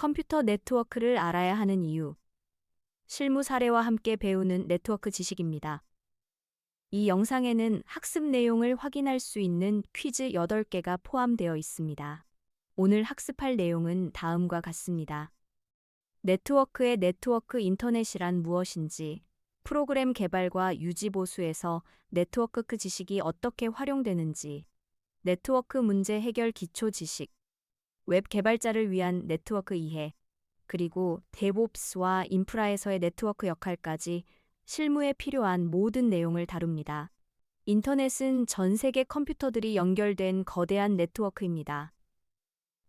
컴퓨터 네트워크를 알아야 하는 이유. 실무 사례와 함께 배우는 네트워크 지식입니다. 이 영상에는 학습 내용을 확인할 수 있는 퀴즈 8개가 포함되어 있습니다. 오늘 학습할 내용은 다음과 같습니다. 네트워크의 네트워크 인터넷이란 무엇인지, 프로그램 개발과 유지 보수에서 네트워크 지식이 어떻게 활용되는지, 네트워크 문제 해결 기초 지식, 웹 개발자를 위한 네트워크 이해, 그리고 데브옵스와 인프라에서의 네트워크 역할까지 실무에 필요한 모든 내용을 다룹니다. 인터넷은 전 세계 컴퓨터들이 연결된 거대한 네트워크입니다.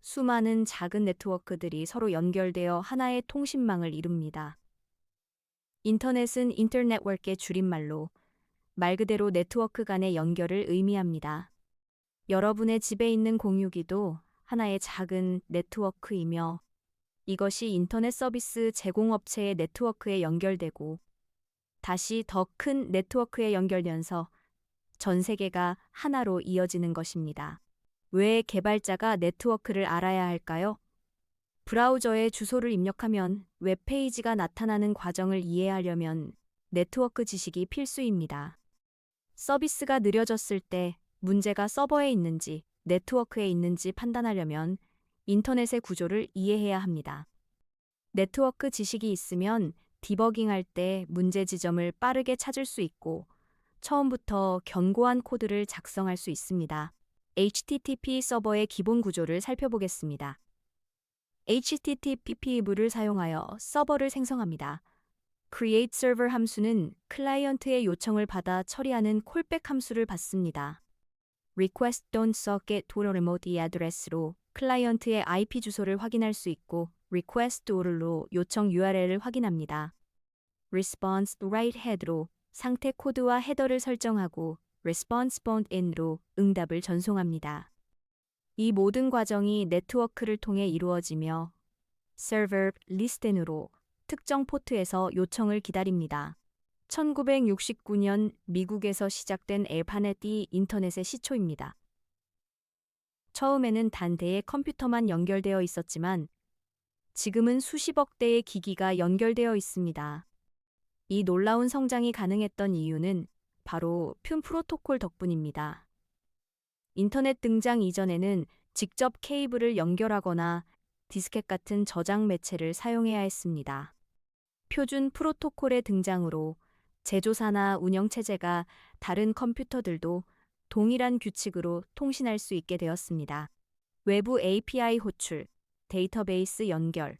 수많은 작은 네트워크들이 서로 연결되어 하나의 통신망을 이룹니다. 인터넷은 인터네트워크의 줄임말로 말 그대로 네트워크 간의 연결을 의미합니다. 여러분의 집에 있는 공유기도 하나의 작은 네트워크이며 이것이 인터넷 서비스 제공업체의 네트워크에 연결되고 다시 더 큰 네트워크에 연결되면서 전 세계가 하나로 이어지는 것입니다. 왜 개발자가 네트워크를 알아야 할까요? 브라우저에 주소를 입력하면 웹페이지가 나타나는 과정을 이해하려면 네트워크 지식이 필수입니다. 서비스가 느려졌을 때 문제가 서버에 있는지 네트워크에 있는지 판단하려면 인터넷의 구조를 이해해야 합니다. 네트워크 지식이 있으면 디버깅할 때 문제 지점을 빠르게 찾을 수 있고 처음부터 견고한 코드를 작성할 수 있습니다. HTTP 서버의 기본 구조를 살펴보겠습니다. HTTP를 사용하여 서버를 생성합니다. create server 함수는 클라이언트의 요청을 받아 처리하는 콜백 함수를 받습니다. request.socket.remote address로 클라이언트의 IP 주소를 확인할 수 있고 request.or로 요청 URL을 확인합니다. response write head로 상태 코드와 헤더를 설정하고 response bound in로 응답을 전송합니다. 이 모든 과정이 네트워크를 통해 이루어지며 server listen으로 특정 포트에서 요청을 기다립니다. 1969년 미국에서 시작된 엘파넷이 인터넷의 시초입니다. 처음에는 단대의 컴퓨터만 연결되어 있었지만 지금은 수십억 대의 기기가 연결되어 있습니다. 이 놀라운 성장이 가능했던 이유는 바로 푯 프로토콜 덕분입니다. 인터넷 등장 이전에는 직접 케이블을 연결하거나 디스켓 같은 저장 매체를 사용해야 했습니다. 표준 프로토콜의 등장으로 제조사나 운영체제가 다른 컴퓨터들도 동일한 규칙으로 통신할 수 있게 되었습니다. 외부 API 호출, 데이터베이스 연결,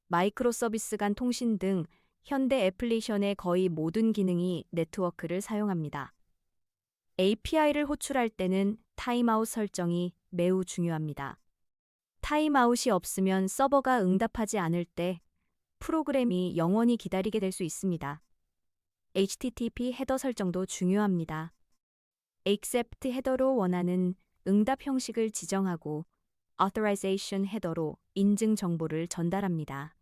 마이크로 서비스 간 통신 등 현대 애플리케이션의 거의 모든 기능이 네트워크를 사용합니다. API를 호출할 때는 타임아웃 설정이 매우 중요합니다. 타임아웃이 없으면 서버가 응답하지 않을 때 프로그램이 영원히 기다리게 될 수 있습니다. HTTP 헤더 설정도 중요합니다. accept 헤더로 원하는 응답 형식을 지정하고 authorization 헤더로 인증 정보를 전달합니다.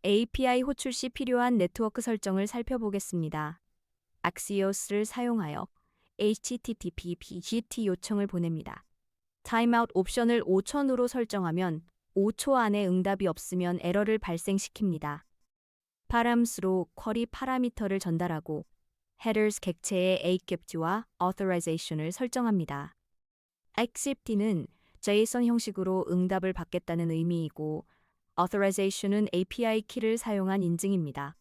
API 호출 시 필요한 네트워크 설정을 살펴보겠습니다. Axios를 사용하여 HTTP GT 요청을 보냅니다. 타임아웃 옵션을 5000으로 설정하면 5초 안에 응답이 없으면 에러를 발생시킵니다. params,로 쿼리 파라미터를 전달하고 headers 객체의 accept와 authorization을 설정합니다. accept는 JSON 형식으로 응답을 받겠다는 의미이고 authorization은 API 키를 사용한 인증입니다.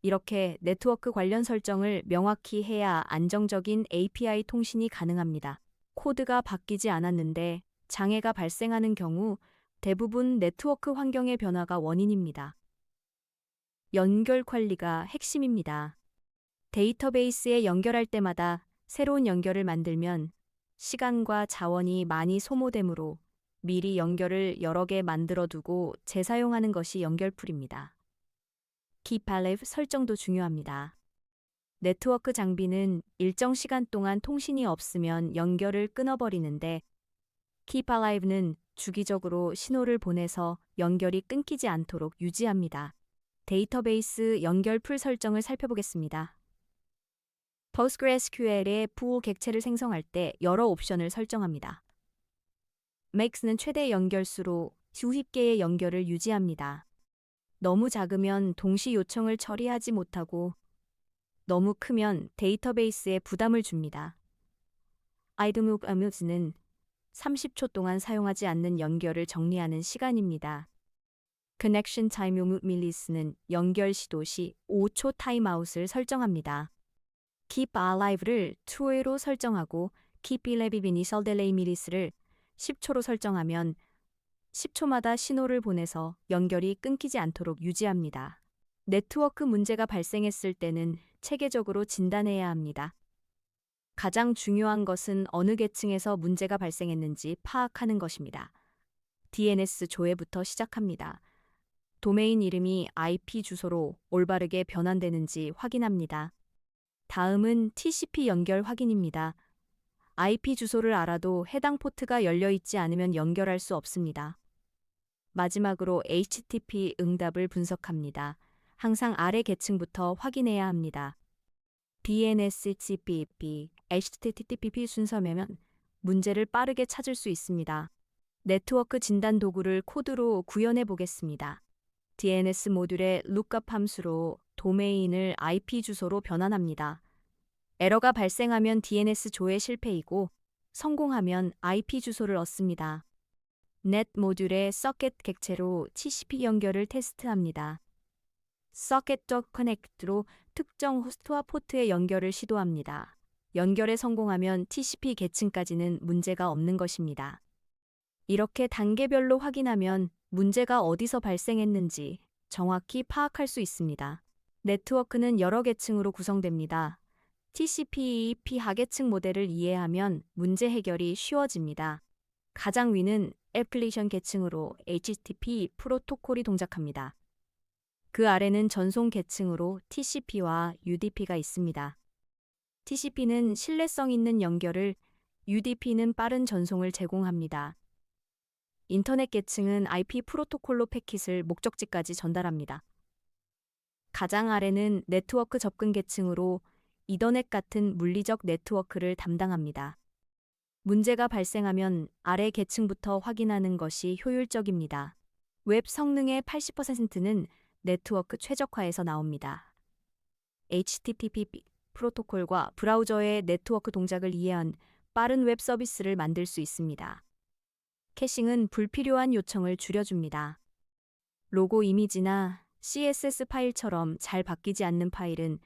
이렇게 네트워크 관련 설정을 명확히 해야 안정적인 API 통신이 가능합니다. 코드가 바뀌지 않았는데 장애가 발생하는 경우 대부분 네트워크 환경의 변화가 원인입니다. 연결 관리가 핵심입니다. 데이터베이스에 연결할 때마다 새로운 연결을 만들면 시간과 자원이 많이 소모되므로 미리 연결을 여러 개 만들어 두고 재사용하는 것이 연결풀입니다. Keep Alive 설정도 중요합니다. 네트워크 장비는 일정 시간 동안 통신이 없으면 연결을 끊어버리는데 Keep Alive는 주기적으로 신호를 보내서 연결이 끊기지 않도록 유지합니다. 데이터베이스 연결풀 설정을 살펴보겠습니다. PostgreSQL의 부호 객체를 생성할 때 여러 옵션을 설정합니다. max는 최대 연결수로 수십 개의 연결을 유지합니다. 너무 작으면 동시 요청을 처리하지 못하고 너무 크면 데이터베이스에 부담을 줍니다. 아이드묵 아뮤즈는 30초 동안 사용하지 않는 연결을 정리하는 시간입니다. Connection Time Release는 연결 시도 시 5초 타임아웃을 설정합니다. Keep Alive를 true로 설정하고 Keep Alive Initial Delay Release를 10초로 설정하면 10초마다 신호를 보내서 연결이 끊기지 않도록 유지합니다. 네트워크 문제가 발생했을 때는 체계적으로 진단해야 합니다. 가장 중요한 것은 어느 계층에서 문제가 발생했는지 파악하는 것입니다. DNS 조회부터 시작합니다. 도메인 이름이 IP 주소로 올바르게 변환되는지 확인합니다. 다음은 TCP 연결 확인입니다. IP 주소를 알아도 해당 포트가 열려 있지 않으면 연결할 수 없습니다. 마지막으로 HTTP 응답을 분석합니다. 항상 아래 계층부터 확인해야 합니다. DNSCP, HTTP 순서면 문제를 빠르게 찾을 수 있습니다. 네트워크 진단 도구를 코드로 구현해 보겠습니다. DNS 모듈의 lookup 함수로 도메인을 IP 주소로 변환합니다. 에러가 발생하면 DNS 조회 실패이고 성공하면 IP 주소를 얻습니다. 넷 모듈의 socket 객체로 TCP 연결을 테스트합니다. socket.connect로 특정 호스트와 포트의 연결을 시도합니다. 연결에 성공하면 TCP 계층까지는 문제가 없는 것입니다. 이렇게 단계별로 확인하면 문제가 어디서 발생했는지 정확히 파악할 수 있습니다. 네트워크는 여러 계층으로 구성됩니다. TCP/IP 하계층 모델을 이해하면 문제 해결이 쉬워집니다. 가장 위는 애플리케이션 계층으로 HTTP 프로토콜이 동작합니다. 그 아래는 전송 계층으로 TCP와 UDP가 있습니다. TCP는 신뢰성 있는 연결을, UDP는 빠른 전송을 제공합니다. 인터넷 계층은 IP 프로토콜로 패킷을 목적지까지 전달합니다. 가장 아래는 네트워크 접근 계층으로 이더넷 같은 물리적 네트워크를 담당합니다. 문제가 발생하면 아래 계층부터 확인하는 것이 효율적입니다. 웹 성능의 80%는 네트워크 최적화에서 나옵니다. HTTP 프로토콜과 브라우저의 네트워크 동작을 이해한 빠른 웹 서비스를 만들 수 있습니다. 캐싱은 불필요한 요청을 줄여줍니다. 로고 이미지나 CSS 파일처럼 잘 바뀌지 않는 파일은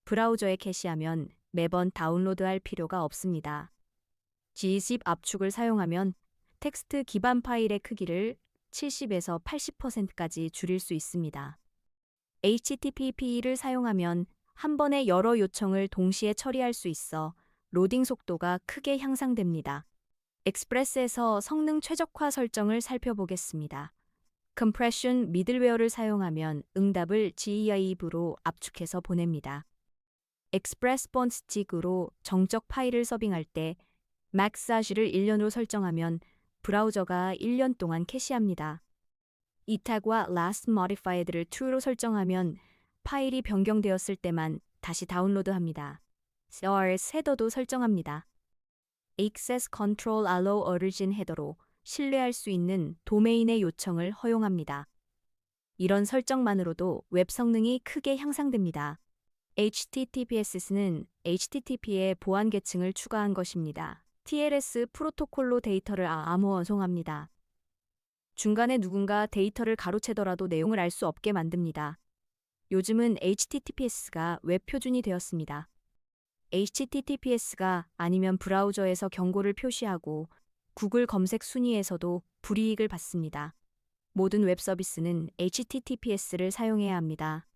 브라우저에 캐시하면 매번 다운로드할 필요가 없습니다. gzip 압축을 사용하면 텍스트 기반 파일의 크기를 70에서 80%까지 줄일 수 있습니다. HTTP를 사용하면 한 번에 여러 요청을 동시에 처리할 수 있어 로딩 속도가 크게 향상됩니다. 익스프레스에서 성능 최적화 설정을 살펴보겠습니다. 컴프레션 미들웨어를 사용하면 응답을 GEIV로 압축해서 보냅니다. 익스프레스 본스틱으로 정적 파일을 서빙할 때 maxage를 1년으로 설정하면 브라우저가 1년 동안 캐시합니다. 이 태그와 last modified를 true로 설정하면 파일이 변경되었을 때만 다시 다운로드합니다. CRS 헤더도 설정합니다. Access Control Allow Origin 헤더로 신뢰할 수 있는 도메인의 요청을 허용합니다. 이런 설정만으로도 웹 성능이 크게 향상됩니다. HTTPS는 HTTP의 보안 계층을 추가한 것입니다. TLS 프로토콜로 데이터를 암호 원송합니다. 중간에 누군가 데이터를 가로채더라도 내용을 알 수 없게 만듭니다. 요즘은 HTTPS가 웹 표준이 되었습니다. HTTPS가 아니면 브라우저에서 경고를 표시하고 구글 검색 순위에서도 불이익을 받습니다. 모든 웹 서비스는 HTTPS를 사용해야 합니다.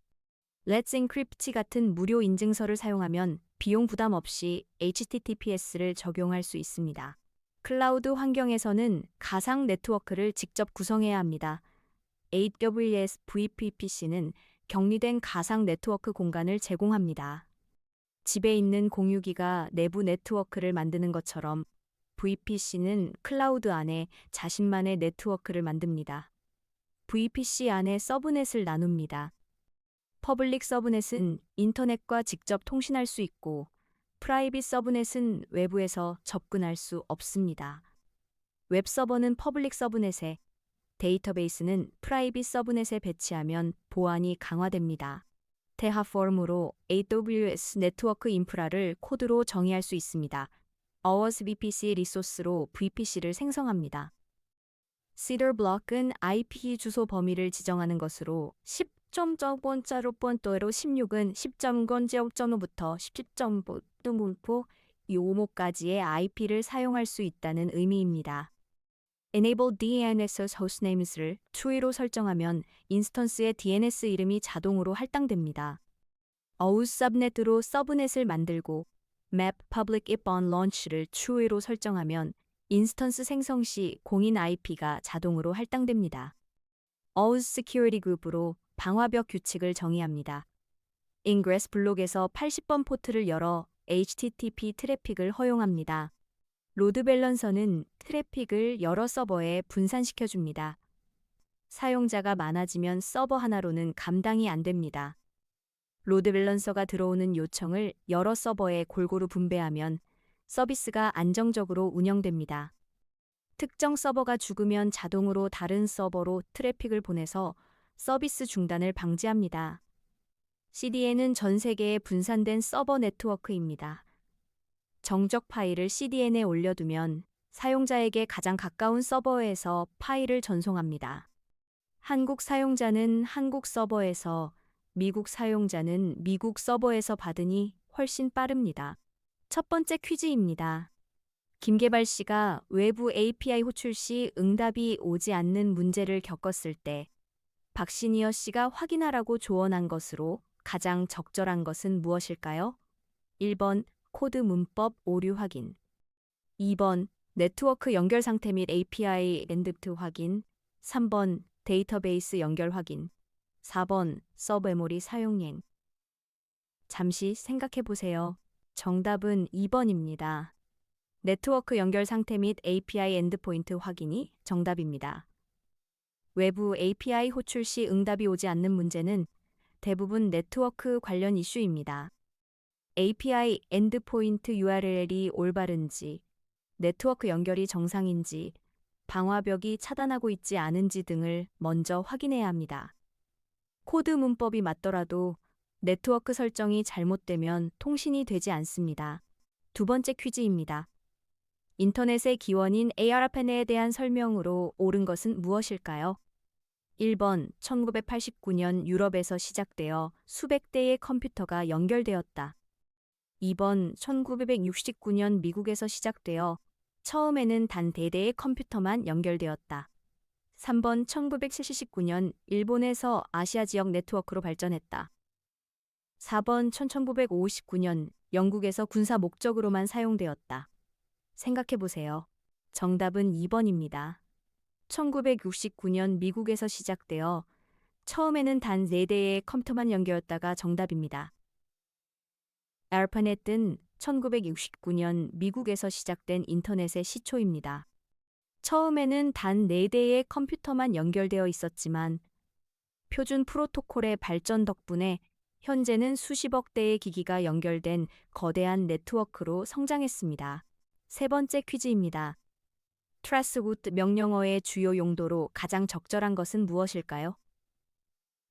Let's Encrypt 같은 무료 인증서를 사용하면 비용 부담 없이 HTTPS를 적용할 수 있습니다. 클라우드 환경에서는 가상 네트워크를 직접 구성해야 합니다. AWS VPPC는 격리된 가상 네트워크 공간을 제공합니다. 집에 있는 공유기가 내부 네트워크를 만드는 것처럼 VPC는 클라우드 안에 자신만의 네트워크를 만듭니다. VPC 안에 서브넷을 나눕니다. 퍼블릭 서브넷은 인터넷과 직접 통신할 수 있고 프라이빗 서브넷은 외부에서 접근할 수 없습니다. 웹 서버는 퍼블릭 서브넷에, 데이터베이스는 프라이빗 서브넷에 배치하면 보안이 강화됩니다. 테라폼으로 AWS 네트워크 인프라를 코드로 정의할 수 있습니다. Ours VPC 리소스로 VPC를 생성합니다. Cedarblock은 IP 주소 범위를 지정하는 것으로 10.0번짜로 16은 10.0.0부터 10.0.0 요모까지의 IP를 사용할 수 있다는 의미입니다. Enable DNS hostnames를 true로 설정하면 인스턴스의 DNS 이름이 자동으로 할당됩니다. Ows subnet으로 서브넷을 만들고 map public if on launch를 true로 설정하면 인스턴스 생성 시 공인 IP가 자동으로 할당됩니다. Ows Security Group으로 방화벽 규칙을 정의합니다. Ingress 블록에서 80번 포트를 열어 HTTP 트래픽을 허용합니다. 로드 밸런서는 트래픽을 여러 서버에 분산시켜줍니다. 사용자가 많아지면 서버 하나로는 감당이 안 됩니다. 로드 밸런서가 들어오는 요청을 여러 서버에 골고루 분배하면 서비스가 안정적으로 운영됩니다. 특정 서버가 죽으면 자동으로 다른 서버로 트래픽을 보내서 서비스 중단을 방지합니다. CDN은 전 세계에 분산된 서버 네트워크입니다. 정적 파일을 CDN에 올려두면 사용자에게 가장 가까운 서버에서 파일을 전송합니다. 한국 사용자는 한국 서버에서, 미국 사용자는 미국 서버에서 받으니 훨씬 빠릅니다. 첫 번째 퀴즈입니다. 김계발 씨가 외부 API 호출 시 응답이 오지 않는 문제를 겪었을 때 박시니어 씨가 확인하라고 조언한 것으로 가장 적절한 것은 무엇일까요? 1번 코드 문법 오류 확인, 2번 네트워크 연결 상태 및 API 엔드트 확인, 3번 데이터베이스 연결 확인, 4번 서브 메모리 사용행. 잠시 생각해 보세요. 정답은 2번입니다. 네트워크 연결 상태 및 API 엔드포인트 확인이 정답입니다. 외부 API 호출 시 응답이 오지 않는 문제는 대부분 네트워크 관련 이슈입니다. API 엔드포인트 URL이 올바른지, 네트워크 연결이 정상인지, 방화벽이 차단하고 있지 않은지 등을 먼저 확인해야 합니다. 코드 문법이 맞더라도 네트워크 설정이 잘못되면 통신이 되지 않습니다. 두 번째 퀴즈입니다. 인터넷의 기원인 ARPAN에 대한 설명으로 옳은 것은 무엇일까요? 1번 1989년 유럽에서 시작되어 수백 대의 컴퓨터가 연결되었다. 2번 1969년 미국에서 시작되어 처음에는 단 대대의 컴퓨터만 연결되었다. 3번 1979년 일본에서 아시아 지역 네트워크로 발전했다. 4번 1959년 영국에서 군사 목적으로만 사용되었다. 생각해보세요. 정답은 2번입니다. 1969년 미국에서 시작되어 처음에는 단 4대의 컴퓨터만 연결했다가 정답입니다. ARPANET은 1969년 미국에서 시작된 인터넷의 시초입니다. 처음에는 단 4대의 컴퓨터만 연결되어 있었지만 표준 프로토콜의 발전 덕분에 현재는 수십억 대의 기기가 연결된 거대한 네트워크로 성장했습니다. 세 번째 퀴즈입니다. 트래스굿 명령어의 주요 용도로 가장 적절한 것은 무엇일까요?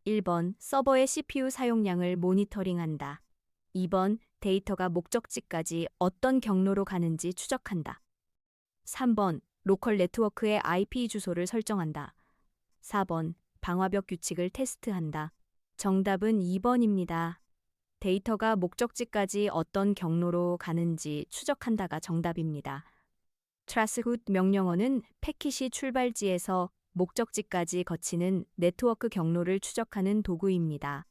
1번 서버의 CPU 사용량을 모니터링한다. 2번 데이터가 목적지까지 어떤 경로로 가는지 추적한다. 3번 로컬 네트워크의 IP 주소를 설정한다. 4번 방화벽 규칙을 테스트한다. 정답은 2번입니다. 데이터가 목적지까지 어떤 경로로 가는지 추적한다가 정답입니다. 트래스굿 명령어는 패킷이 출발지에서 목적지까지 거치는 네트워크 경로를 추적하는 도구입니다.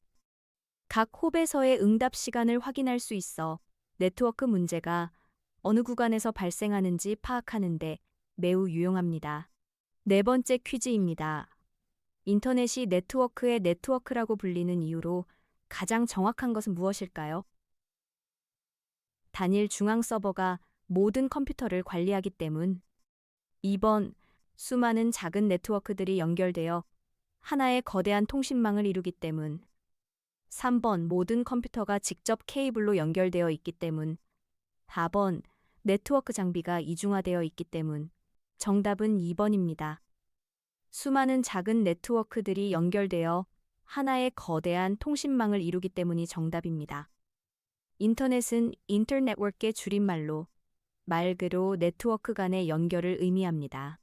각 홉에서의 응답 시간을 확인할 수 있어 네트워크 문제가 어느 구간에서 발생하는지 파악하는 데 매우 유용합니다. 네 번째 퀴즈입니다. 인터넷이 네트워크의 네트워크라고 불리는 이유로 가장 정확한 것은 무엇일까요? 단일 중앙 서버가 모든 컴퓨터를 관리하기 때문. 2번 수많은 작은 네트워크들이 연결되어 하나의 거대한 통신망을 이루기 때문. 3번 모든 컴퓨터가 직접 케이블로 연결되어 있기 때문. 4번 네트워크 장비가 이중화되어 있기 때문. 정답은 2번입니다. 수많은 작은 네트워크들이 연결되어 하나의 거대한 통신망을 이루기 때문이 정답입니다. 인터넷은 인터네트워크의 줄임말로 말 그대로 네트워크 간의 연결을 의미합니다.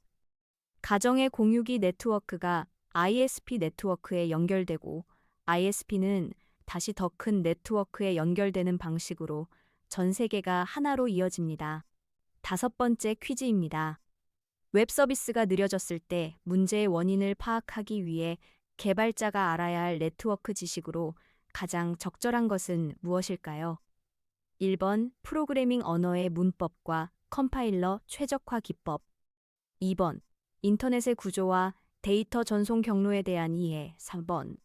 가정의 공유기 네트워크가 ISP 네트워크에 연결되고 ISP는 다시 더 큰 네트워크에 연결되는 방식으로 전 세계가 하나로 이어집니다. 다섯 번째 퀴즈입니다. 웹 서비스가 느려졌을 때 문제의 원인을 파악하기 위해 개발자가 알아야 할 네트워크 지식으로 가장 적절한 것은 무엇일까요? 1번 프로그래밍 언어의 문법과 컴파일러 최적화 기법. 2번 인터넷의 구조와 데이터 전송 경로에 대한 이해. 3번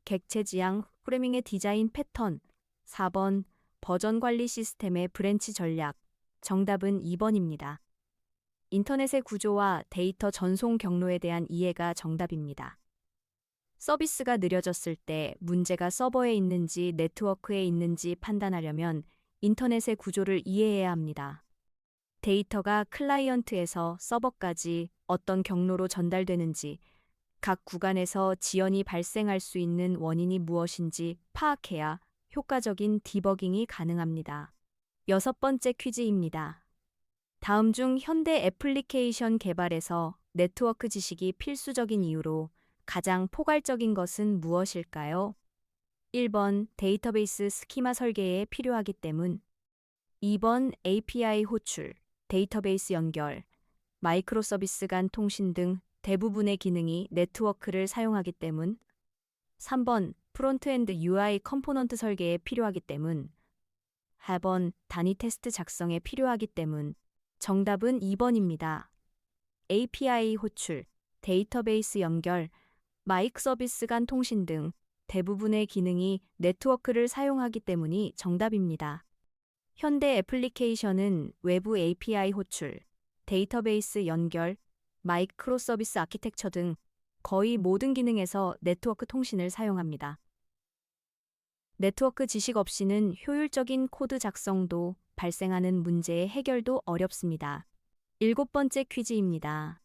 객체 지향 프로그래밍의 디자인 패턴. 4번 버전 관리 시스템의 브랜치 전략. 정답은 2번입니다. 인터넷의 구조와 데이터 전송 경로에 대한 이해가 정답입니다. 서비스가 느려졌을 때 문제가 서버에 있는지 네트워크에 있는지 판단하려면 인터넷의 구조를 이해해야 합니다. 데이터가 클라이언트에서 서버까지 어떤 경로로 전달되는지, 각 구간에서 지연이 발생할 수 있는 원인이 무엇인지 파악해야 효과적인 디버깅이 가능합니다. 여섯 번째 퀴즈입니다. 다음 중 현대 애플리케이션 개발에서 네트워크 지식이 필수적인 이유로 가장 포괄적인 것은 무엇일까요? 1번 데이터베이스 스키마 설계에 필요하기 때문. 2번 API 호출, 데이터베이스 연결, 마이크로 서비스 간 통신 등 대부분의 기능이 네트워크를 사용하기 때문. 3번 프론트엔드 UI 컴포넌트 설계에 필요하기 때문. 4번 단위 테스트 작성에 필요하기 때문. 정답은 2번입니다. API 호출, 데이터베이스 연결, 마이크 서비스 간 통신 등 대부분의 기능이 네트워크를 사용하기 때문이 정답입니다. 현대 애플리케이션은 외부 API 호출, 데이터베이스 연결, 마이크로 서비스 아키텍처 등 거의 모든 기능에서 네트워크 통신을 사용합니다. 네트워크 지식 없이는 효율적인 코드 작성도 발생하는 문제의 해결도 어렵습니다. 일곱 번째 퀴즈입니다.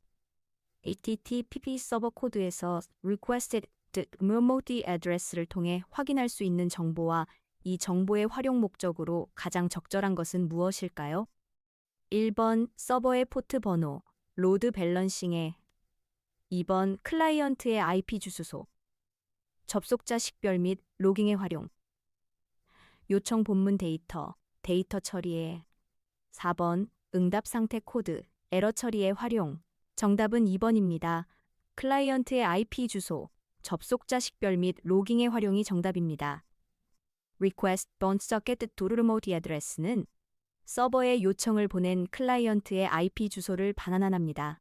HTTP 서버 코드에서 requested remote address를 통해 확인할 수 있는 정보와 이 정보의 활용 목적으로 가장 적절한 것은 무엇일까요? 1번 서버의 포트 번호, 로드 밸런싱에. 2번 클라이언트의 IP 주소소, 접속자 식별 및 로깅의 활용. 요청 본문 데이터, 데이터 처리에. 4번 응답 상태 코드, 에러 처리의 활용. 정답은 2번입니다. 클라이언트의 IP 주소, 접속자 식별 및 로깅의 활용이 정답입니다. Request bound socket to remote address는 서버에 요청을 보낸 클라이언트의 IP 주소를 반환합니다.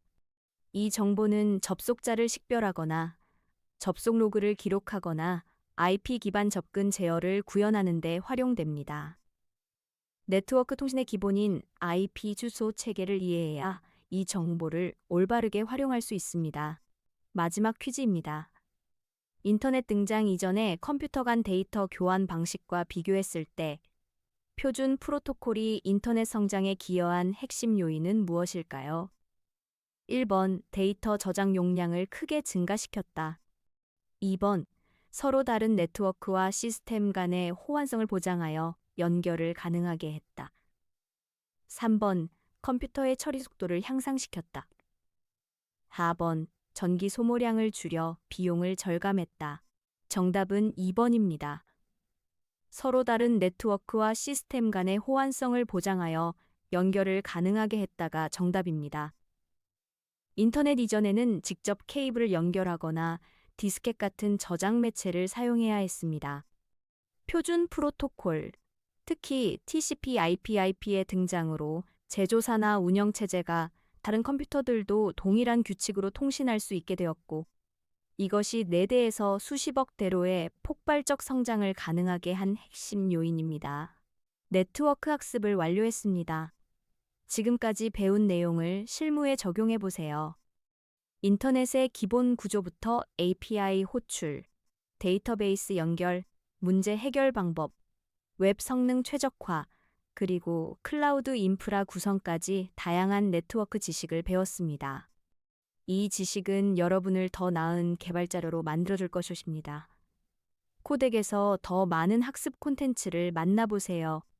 이 정보는 접속자를 식별하거나 접속 로그를 기록하거나 IP 기반 접근 제어를 구현하는 데 활용됩니다. 네트워크 통신의 기본인 IP 주소 체계를 이해해야 이 정보를 올바르게 활용할 수 있습니다. 마지막 퀴즈입니다. 인터넷 등장 이전에 컴퓨터 간 데이터 교환 방식과 비교했을 때 표준 프로토콜이 인터넷 성장에 기여한 핵심 요인은 무엇일까요? 1번 데이터 저장 용량을 크게 증가시켰다. 2번 서로 다른 네트워크와 시스템 간의 호환성을 보장하여 연결을 가능하게 했다. 3번 컴퓨터의 처리 속도를 향상시켰다. 4번 전기 소모량을 줄여 비용을 절감했다. 정답은 2번입니다. 서로 다른 네트워크와 시스템 간의 호환성을 보장하여 연결을 가능하게 했다가 정답입니다. 인터넷 이전에는 직접 케이블을 연결하거나 디스켓 같은 저장 매체를 사용해야 했습니다. 표준 프로토콜, 특히 TCP/IP/IP의 등장으로 제조사나 운영체제가 다른 컴퓨터들도 동일한 규칙으로 통신할 수 있게 되었고, 이것이 4대에서 수십억 대로의 폭발적 성장을 가능하게 한 핵심 요인입니다. 네트워크 학습을 완료했습니다. 지금까지 배운 내용을 실무에 적용해 보세요. 인터넷의 기본 구조부터 API 호출, 데이터베이스 연결, 문제 해결 방법, 웹 성능 최적화, 그리고 클라우드 인프라 구성까지 다양한 네트워크 지식을 배웠습니다. 이 지식은 여러분을 더 나은 개발자료로 만들어줄 것입니다. 코덱에서 더 많은 학습 콘텐츠를 만나보세요.